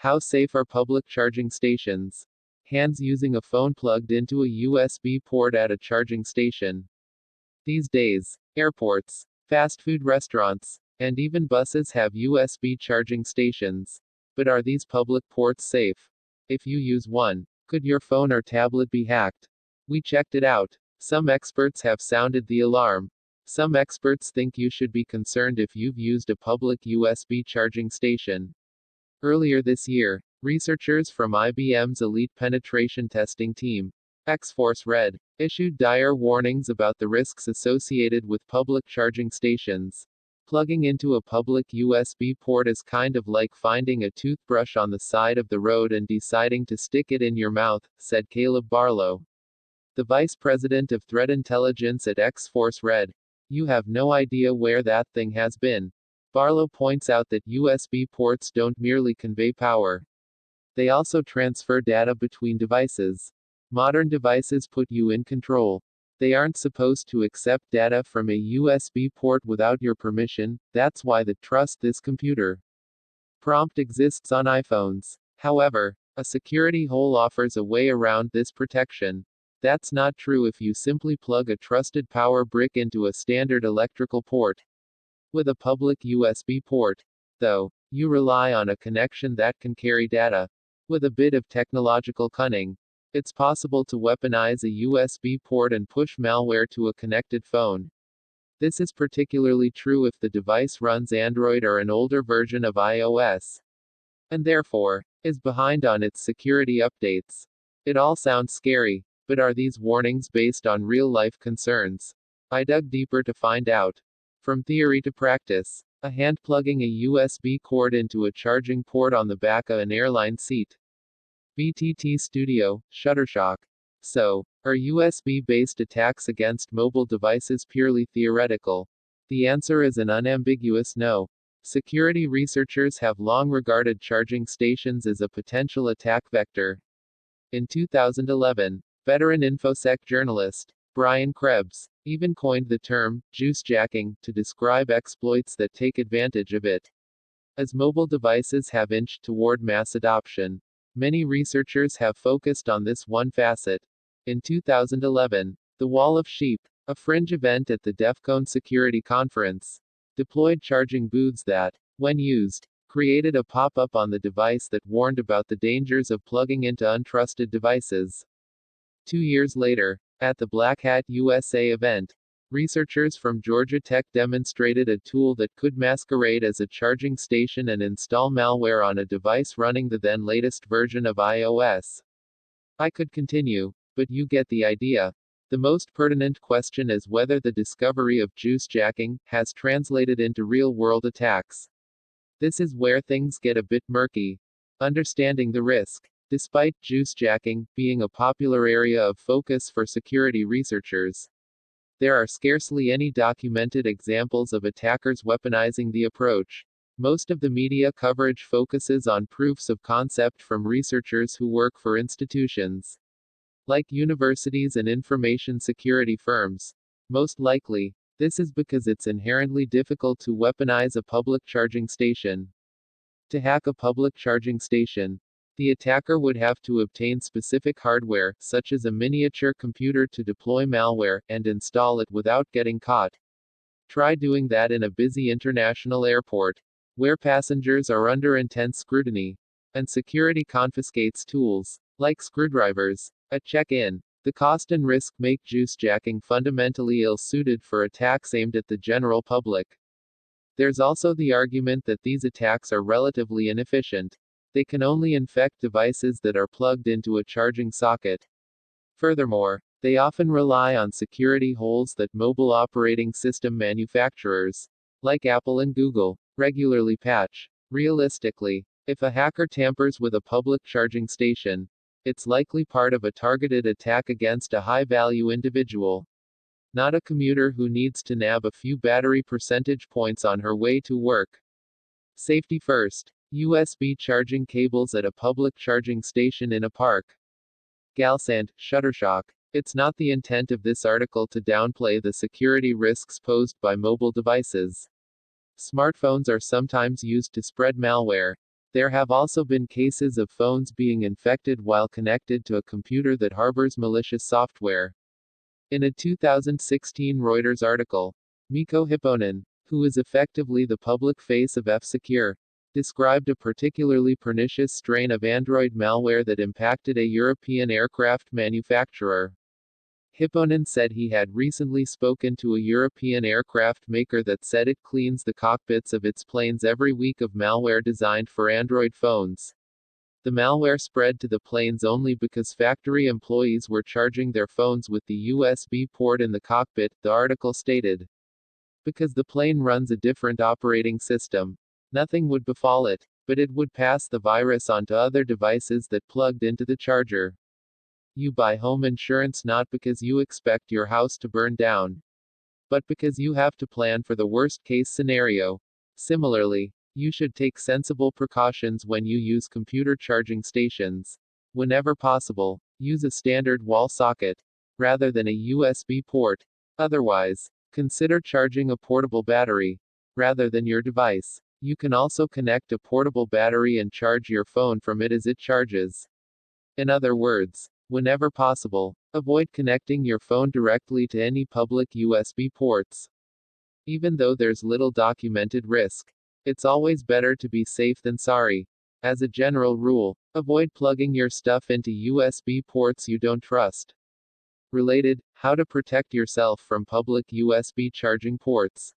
How safe are public charging stations? Hands using a phone plugged into a USB port at a charging station. These days, airports, fast food restaurants, and even buses have USB charging stations. But are these public ports safe? If you use one, could your phone or tablet be hacked? We checked it out. Some experts have sounded the alarm. Some experts think you should be concerned if you've used a public USB charging station. Earlier this year, researchers from IBM's Elite Penetration Testing Team, X-Force Red, issued dire warnings about the risks associated with public charging stations. Plugging into a public USB port is kind of like finding a toothbrush on the side of the road and deciding to stick it in your mouth, said Caleb Barlow, the vice president of threat intelligence at X-Force Red. You have no idea where that thing has been. Barlow points out that USB ports don't merely convey power. They also transfer data between devices. Modern devices put you in control. They aren't supposed to accept data from a USB port without your permission. That's why the "trust this computer" prompt exists on iPhones. However, a security hole offers a way around this protection. That's not true if you simply plug a trusted power brick into a standard electrical port. With a public USB port, though, you rely on a connection that can carry data. With a bit of technological cunning, it's possible to weaponize a USB port and push malware to a connected phone. This is particularly true if the device runs Android or an older version of iOS, and therefore, is behind on its security updates. It all sounds scary, but are these warnings based on real-life concerns? I dug deeper to find out. From theory to practice, a hand plugging a USB cord into a charging port on the back of an airline seat. BTT Studio, Shuttershock. So, are USB-based attacks against mobile devices purely theoretical? The answer is an unambiguous no. Security researchers have long regarded charging stations as a potential attack vector. In 2011, veteran InfoSec journalist Brian Krebs even coined the term juice jacking to describe exploits that take advantage of it. As mobile devices have inched toward mass adoption, many researchers have focused on this one facet. In 2011, the Wall of Sheep, a fringe event at the DEF CON Security Conference, deployed charging booths that, when used, created a pop-up on the device that warned about the dangers of plugging into untrusted devices. 2 years later, at the Black Hat USA event, researchers from Georgia Tech demonstrated a tool that could masquerade as a charging station and install malware on a device running the then latest version of iOS. I could continue, but you get the idea. The most pertinent question is whether the discovery of juice jacking has translated into real-world attacks. This is where things get a bit murky. Understanding the risk. Despite juice jacking being a popular area of focus for security researchers, there are scarcely any documented examples of attackers weaponizing the approach. Most of the media coverage focuses on proofs of concept from researchers who work for institutions like universities and information security firms. Most likely, this is because it's inherently difficult to weaponize a public charging station. To hack a public charging station, the attacker would have to obtain specific hardware, such as a miniature computer to deploy malware, and install it without getting caught. Try doing that in a busy international airport, where passengers are under intense scrutiny, and security confiscates tools, like screwdrivers, at check-in. The cost and risk make juice jacking fundamentally ill-suited for attacks aimed at the general public. There's also the argument that these attacks are relatively inefficient. They can only infect devices that are plugged into a charging socket. Furthermore, they often rely on security holes that mobile operating system manufacturers, like Apple and Google, regularly patch. Realistically, if a hacker tampers with a public charging station, it's likely part of a targeted attack against a high-value individual, not a commuter who needs to nab a few battery percentage points on her way to work. Safety first. USB charging cables at a public charging station in a park. Galsand, Shuttershock. It's not the intent of this article to downplay the security risks posed by mobile devices. Smartphones are sometimes used to spread malware. There have also been cases of phones being infected while connected to a computer that harbors malicious software. In a 2016 Reuters article, Mikko Hipponen, who is effectively the public face of F-Secure, described a particularly pernicious strain of Android malware that impacted a European aircraft manufacturer. Hipponen said he had recently spoken to a European aircraft maker that said it cleans the cockpits of its planes every week of malware designed for Android phones. The malware spread to the planes only because factory employees were charging their phones with the USB port in the cockpit, the article stated. Because the plane runs a different operating system, nothing would befall it, but it would pass the virus onto other devices that plugged into the charger. You buy home insurance not because you expect your house to burn down, but because you have to plan for the worst case scenario. Similarly, you should take sensible precautions when you use computer charging stations. Whenever possible, use a standard wall socket, rather than a USB port. Otherwise, consider charging a portable battery, rather than your device. You can also connect a portable battery and charge your phone from it as it charges. In other words, whenever possible, avoid connecting your phone directly to any public USB ports. Even though there's little documented risk, it's always better to be safe than sorry. As a general rule, avoid plugging your stuff into USB ports you don't trust. Related, how to protect yourself from public USB charging ports.